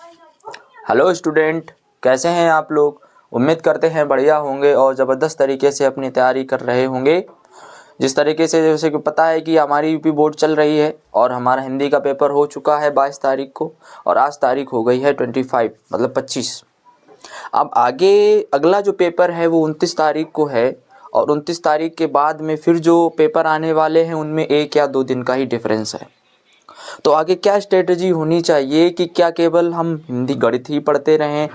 Hello student, कैसे हैं आप लोग। उम्मीद करते हैं बढ़िया होंगे और ज़बरदस्त तरीके से अपनी तैयारी कर रहे होंगे। जिस तरीके से जैसे कि पता है कि हमारी यूपी बोर्ड चल रही है और हमारा हिंदी का पेपर हो चुका है 22 तारीख को और आज तारीख हो गई है 25 मतलब 25। अब आगे अगला जो पेपर है वो 29 तारीख को है और 29 तारीख के बाद में फिर जो पेपर आने वाले हैं उनमें 1 या 2 दिन का ही डिफरेंस है। तो आगे क्या स्ट्रेटजी होनी चाहिए कि क्या केवल हम हिंदी गणित ही पढ़ते रहें,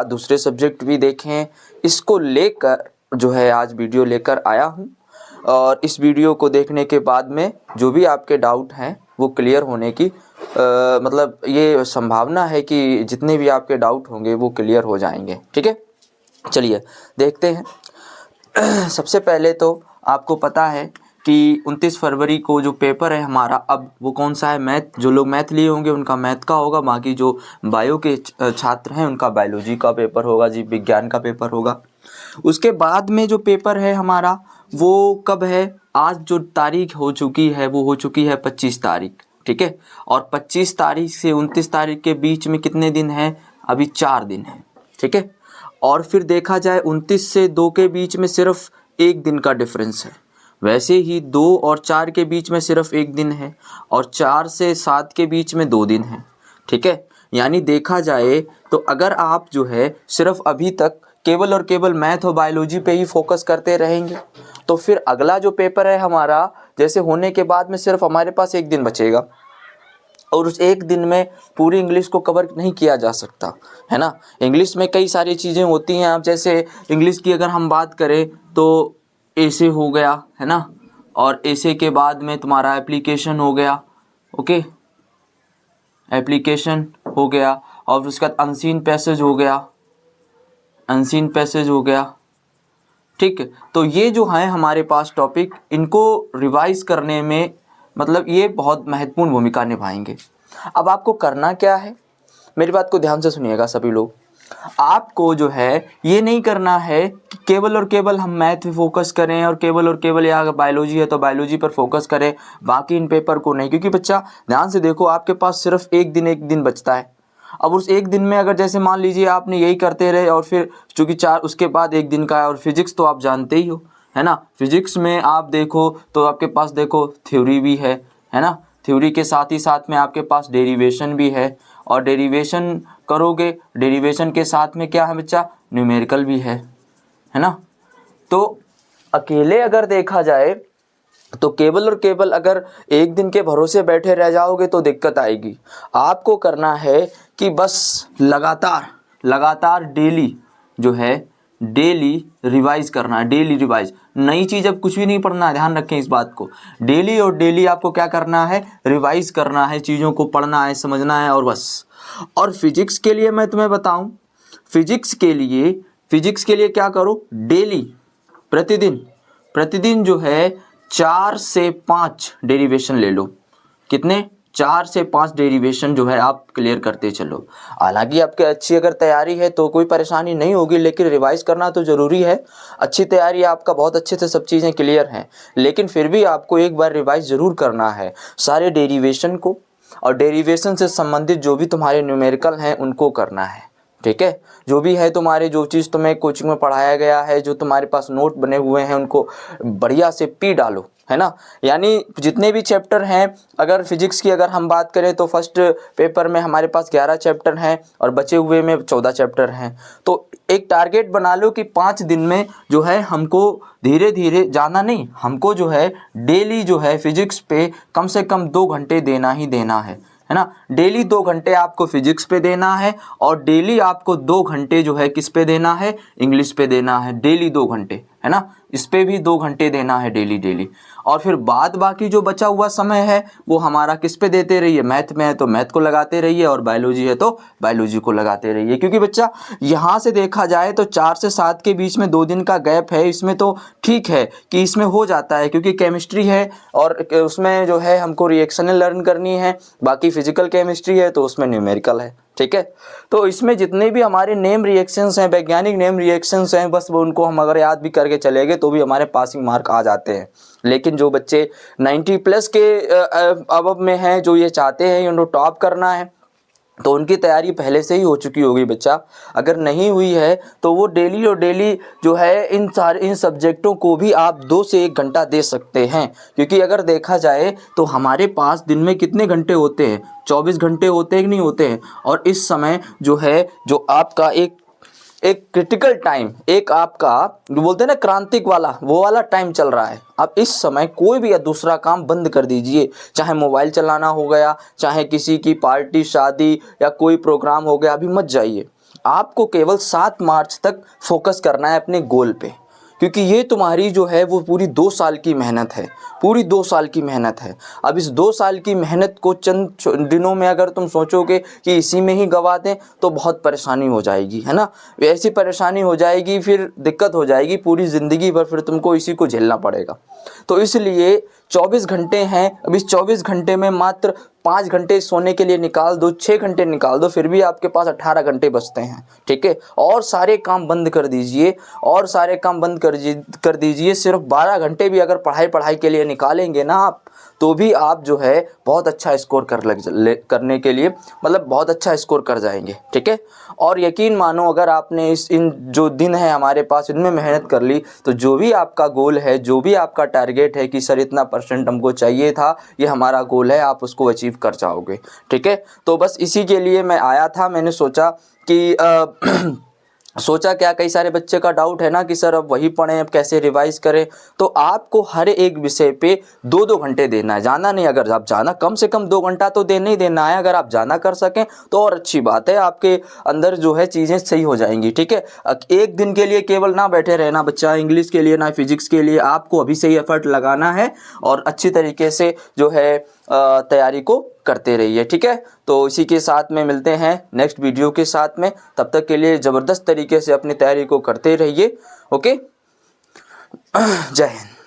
दूसरे सब्जेक्ट भी देखें। इसको लेकर जो है आज वीडियो लेकर आया हूँ और इस वीडियो को देखने के बाद में जो भी आपके डाउट हैं वो क्लियर होने की मतलब ये संभावना है कि जितने भी आपके डाउट होंगे वो क्लियर हो जाएंगे। ठीक है, चलिए देखते हैं। सबसे पहले तो आपको पता है कि 29 फरवरी को जो पेपर है हमारा, अब वो कौन सा है, मैथ। जो लोग मैथ लिए होंगे उनका मैथ का होगा, बाकी जो बायो के छात्र हैं उनका बायोलॉजी का पेपर होगा, जीव विज्ञान का पेपर होगा। उसके बाद में जो पेपर है हमारा वो कब है, आज जो तारीख हो चुकी है वो हो चुकी है 25 तारीख। ठीक है, और 25 तारीख से 29 तारीख के बीच में कितने दिन हैं, अभी 4 दिन है। ठीक है, और फिर देखा जाए 29 से 2 के बीच में सिर्फ 1 दिन का डिफरेंस है। वैसे ही 2 और 4 के बीच में सिर्फ 1 दिन है और 4 से 7 के बीच में 2 दिन है। ठीक है, यानी देखा जाए तो अगर आप जो है सिर्फ अभी तक केवल और केवल मैथ और बायोलॉजी पे ही फोकस करते रहेंगे तो फिर अगला जो पेपर है हमारा जैसे होने के बाद में सिर्फ हमारे पास 1 दिन बचेगा और उस 1 दिन में पूरी इंग्लिश को कवर नहीं किया जा सकता है ना। इंग्लिश में कई सारी चीज़ें होती हैं। आप जैसे इंग्लिश की अगर हम बात करें तो ऐसे हो गया है ना, और ऐसे के बाद में तुम्हारा एप्लीकेशन हो गया। ओके, एप्लीकेशन हो गया और उसके बाद अनसीन पैसेज हो गया, अनसीन पैसेज हो गया। ठीक है, तो ये जो है हमारे पास टॉपिक, इनको रिवाइज करने में मतलब ये बहुत महत्वपूर्ण भूमिका निभाएंगे। अब आपको करना क्या है, मेरी बात को ध्यान से सुनिएगा सभी लोग। आपको जो है ये नहीं करना है कि केवल और केवल हम मैथ पे फोकस करें और केवल या अगर बायोलॉजी है तो बायोलॉजी पर फोकस करें, बाकी इन पेपर को नहीं। क्योंकि बच्चा ध्यान से देखो, आपके पास सिर्फ 1 दिन बचता है। अब उस 1 दिन में अगर जैसे मान लीजिए आपने यही करते रहे और फिर चूँकि 4 उसके बाद 1 दिन का है, और फिजिक्स तो आप जानते ही हो है ना। फिजिक्स में आप देखो तो आपके पास देखो थ्योरी भी है ना। थ्योरी के साथ ही साथ में आपके पास डेरिवेशन भी है और डेरिवेशन करोगे, डेरिवेशन के साथ में क्या है बच्चा, न्यूमेरिकल भी है ना। तो अकेले अगर देखा जाए तो केवल और केवल अगर 1 दिन के भरोसे बैठे रह जाओगे तो दिक्कत आएगी। आपको करना है कि बस लगातार डेली जो है डेली रिवाइज करना है। डेली रिवाइज, नई चीज़ अब कुछ भी नहीं पढ़ना है, ध्यान रखें इस बात को। डेली और डेली आपको क्या करना है, रिवाइज करना है, चीज़ों को पढ़ना है, समझना है और बस। और फिजिक्स के लिए मैं तुम्हें बताऊं, फिजिक्स के लिए क्या करो, डेली प्रतिदिन जो है 4 से 5 डेरिवेशन ले लो। कितने, 4 से 5 डेरिवेशन जो है आप क्लियर करते चलो। हालांकि आपके अच्छी अगर तैयारी है तो कोई परेशानी नहीं होगी, लेकिन रिवाइज करना तो ज़रूरी है। अच्छी तैयारी आपका, बहुत अच्छे से सब चीज़ें क्लियर हैं, लेकिन फिर भी आपको एक बार रिवाइज ज़रूर करना है सारे डेरिवेशन को, और डेरिवेशन से संबंधित जो भी तुम्हारे न्यूमेरिकल हैं उनको करना है। ठीक है, जो भी है तुम्हारे, जो चीज़ तुम्हें कोचिंग में पढ़ाया गया है, जो तुम्हारे पास नोट बने हुए हैं उनको बढ़िया से पी डालो, है ना। यानी जितने भी चैप्टर हैं, अगर फिजिक्स की अगर हम बात करें तो फर्स्ट पेपर में हमारे पास 11 चैप्टर हैं और बचे हुए में 14 चैप्टर हैं। तो एक टारगेट बना लो कि 5 दिन में जो है हमको धीरे धीरे, ज़्यादा नहीं, हमको जो है डेली जो है फिजिक्स पे कम से कम 2 घंटे देना ही देना है ना। डेली 2 घंटे आपको फिजिक्स पे देना है और डेली आपको 2 घंटे जो है किस पे देना है, इंग्लिश पे देना है। डेली 2 घंटे, है ना, इस पे भी 2 घंटे देना है डेली। और फिर बाद बाकी जो बचा हुआ समय है वो हमारा किस पे देते रहिए, मैथ में है तो मैथ को लगाते रहिए और बायोलॉजी है तो बायोलॉजी को लगाते रहिए। क्योंकि बच्चा यहाँ से देखा जाए तो 4 से 7 के बीच में 2 दिन का गैप है, इसमें तो ठीक है कि इसमें हो जाता है क्योंकि केमिस्ट्री है और उसमें जो है हमको रिएक्शनें लर्न करनी है, बाकी फिजिकल केमिस्ट्री है तो उसमें न्यूमेरिकल है। ठीक है, तो इसमें जितने भी हमारे नेम रिएक्शंस हैं, वैज्ञानिक नेम रिएक्शंस हैं, बस वो उनको हम अगर याद भी करके चले गए तो भी हमारे पासिंग मार्क आ जाते हैं। लेकिन जो बच्चे 90 प्लस के अब में हैं, जो ये चाहते हैं उनको टॉप करना है, तो उनकी तैयारी पहले से ही हो चुकी होगी बच्चा। अगर नहीं हुई है तो वो डेली और डेली जो है इन सब्जेक्टों को भी आप 2 से 1 घंटा दे सकते हैं, क्योंकि अगर देखा जाए तो हमारे पास दिन में कितने घंटे होते हैं, 24 घंटे होते हैं कि नहीं होते हैं। और इस समय जो है जो आपका एक क्रिटिकल टाइम, एक आपका जो बोलते हैं ना क्रांतिक वाला, वो वाला टाइम चल रहा है। अब इस समय कोई भी दूसरा काम बंद कर दीजिए, चाहे मोबाइल चलाना हो गया, चाहे किसी की पार्टी शादी या कोई प्रोग्राम हो गया, अभी मत जाइए। आपको केवल 7 मार्च तक फोकस करना है अपने गोल पे, क्योंकि ये तुम्हारी जो है वो पूरी 2 साल की मेहनत है, पूरी 2 साल की मेहनत है। अब इस 2 साल की मेहनत को चंद दिनों में अगर तुम सोचोगे कि इसी में ही गवा दें तो बहुत परेशानी हो जाएगी, है ना। ऐसी परेशानी हो जाएगी, फिर दिक्कत हो जाएगी, पूरी ज़िंदगी भर फिर तुमको इसी को झेलना पड़ेगा। तो इसलिए 24 घंटे हैं, अब इस 24 घंटे में मात्र 5 घंटे सोने के लिए निकाल दो, 6 घंटे निकाल दो, फिर भी आपके पास 18 घंटे बचते हैं, ठीक है। और सारे काम बंद कर दीजिए, और सारे काम बंद कर दीजिए। सिर्फ 12 घंटे भी अगर पढ़ाई के लिए निकालेंगे ना आप, तो भी आप जो है बहुत अच्छा स्कोर करने के लिए मतलब बहुत अच्छा स्कोर कर जाएंगे, ठीक है। और यकीन मानो अगर आपने इन जो दिन है हमारे पास, इनमें मेहनत कर ली, तो जो भी आपका गोल है, जो भी आपका टारगेट है कि सर इतना % हमको चाहिए था, ये हमारा गोल है, आप उसको अचीव कर जाओगे, ठीक है। तो बस इसी के लिए मैं आया था। मैंने सोचा कि सोचा क्या, कई सारे बच्चे का डाउट है ना कि सर अब वही पढ़ें, अब कैसे रिवाइज करें। तो आपको हर एक विषय पे 2-2 घंटे देना है, ज़्यादा नहीं। अगर आप ज़्यादा, कम से कम 2 घंटा तो देना ही देना है। अगर आप ज़्यादा कर सकें तो और अच्छी बात है, आपके अंदर जो है चीज़ें सही हो जाएंगी, ठीक है। एक दिन के लिए केवल ना बैठे रहना बच्चा, इंग्लिश के लिए ना फिजिक्स के लिए, आपको अभी से ही एफर्ट लगाना है और अच्छी तरीके से जो है तैयारी को करते रहिए, ठीक है। तो इसी के साथ में मिलते हैं नेक्स्ट वीडियो के साथ में। तब तक के लिए ज़बरदस्त तरीके से अपनी तैयारी को करते रहिए। ओके, जय हिंद।